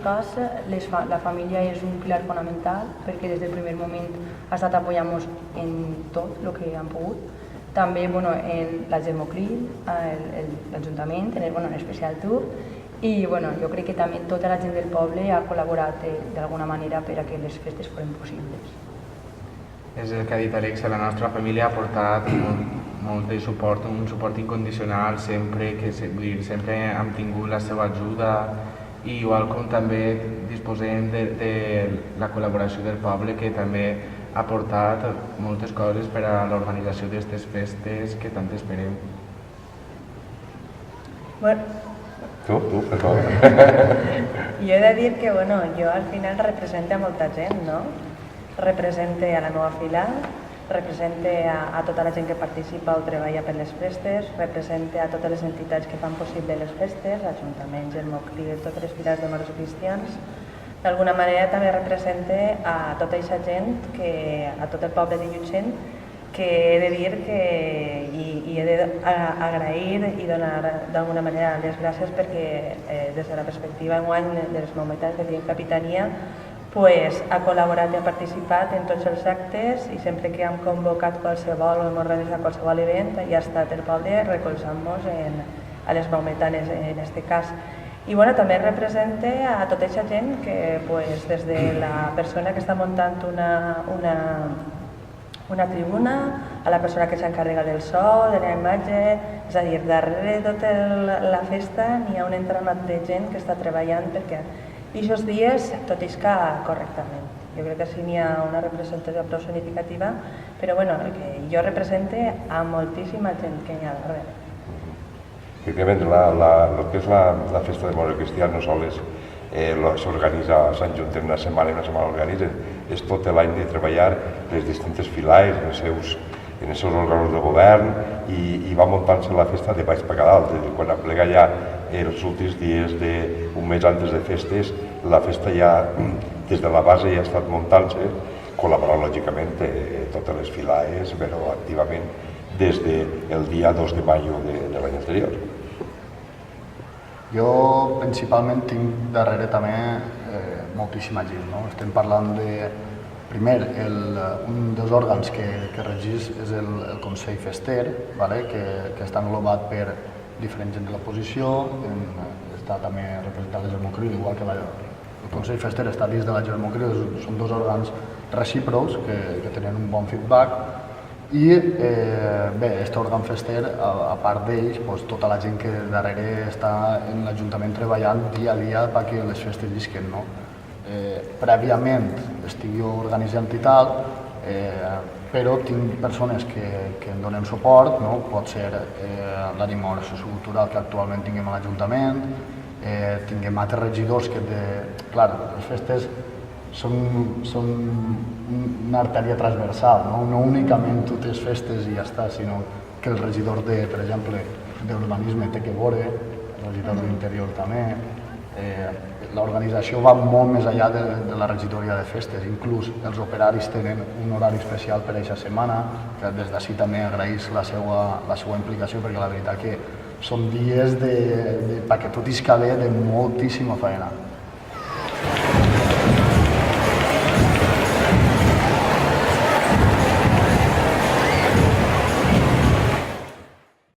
cas la família és un pilar fonamental perquè des del primer moment ha estat apoyant-nos en tot el que han pogut. També en la Germoclil, l'Ajuntament, en especial tu, i jo crec que també tota la gent del poble ha col·laborat d'alguna manera per a que les festes foren possibles. És el que ha dit Alexa, la nostra família ha portat molt de suport, un suport incondicional sempre, sempre hem tingut la seva ajuda, i igual com també disposem de la col·laboració del poble, que també ha portat moltes coses per a l'organització d'aquestes festes que tant esperem. Tu, per favor. Jo he de dir que jo al final represento a molta gent, no? Represente a la meva fila, represente a tota la gent que participa o treballa per les festes, represente a totes les entitats que fan possible les festes, Ajuntament, Germoclil, totes les filars de Moros Cristians. D'alguna manera també represente a tota aquesta gent, a tot el poble de Llutxent, que he de dir i he d'agrair i donar d'alguna manera les gràcies perquè des de la perspectiva enguany de les momentals que tenim capitania ha col·laborat i ha participat en tots els actes i sempre que hem convocat qualsevol o hem organitzat qualsevol event hi ha estat el poble recolzant-nos a les maumetanes en aquest cas. I també representa a tota aquesta gent que des de la persona que està muntant una tribuna, a la persona que s'encarrega del so, de la imatge, és a dir, darrere de tota la festa n'hi ha un entramat de gent que està treballant perquè aquests dies tot isca correctament. Jo crec que sí n'hi ha una representació prou significativa, però el que jo represente a moltíssima gent que hi ha darrere. Efectivament, el que és la festa de Moros Cristians no sols s'organitza a Sant Junt en una setmana organitzen, és tot l'any de treballar les distintes filars, en els seus òrgans de govern i va muntant-se la festa de baix per a dalt. Quan aplega ja els últims dies d'un mes antes de festes, la festa ja des de la base ja ha estat muntant-se, col·laborant lògicament totes les filars, però activament des del dia 2 de maio de l'any anterior. Jo principalment tinc darrere també moltíssima gent. Estem parlant de, primer, un dels òrgans que regeix és el Consell Fester, que està englobat per diferent gent de l'oposició, està també representat la Germoclil, igual que el Consell Fester està dins de la Germoclil, són dos òrgans recíprocs que tenen un bon feedback. I bé, aquest òrgan fester, a part d'ells, tota la gent que darrere està en l'Ajuntament treballant dia a dia perquè les festes llisquen. Prèviament estic jo organitzant i tal, però tinc persones que em donen suport, pot ser l'ànima sociocultural que actualment tinguem a l'Ajuntament, tinguem altres regidors que, clar, les festes són una artèria transversal, no únicament totes festes i ja està, sinó que el regidor, per exemple, d'urbanisme té que veure, el regidor d'interior també. L'organització va molt més enllà de la regidoria de festes, inclús els operaris tenen un horari especial per a aquesta setmana, que des d'ací també agraïs la seva implicació, perquè la veritat que són dies perquè tot isca bé de moltíssima feina.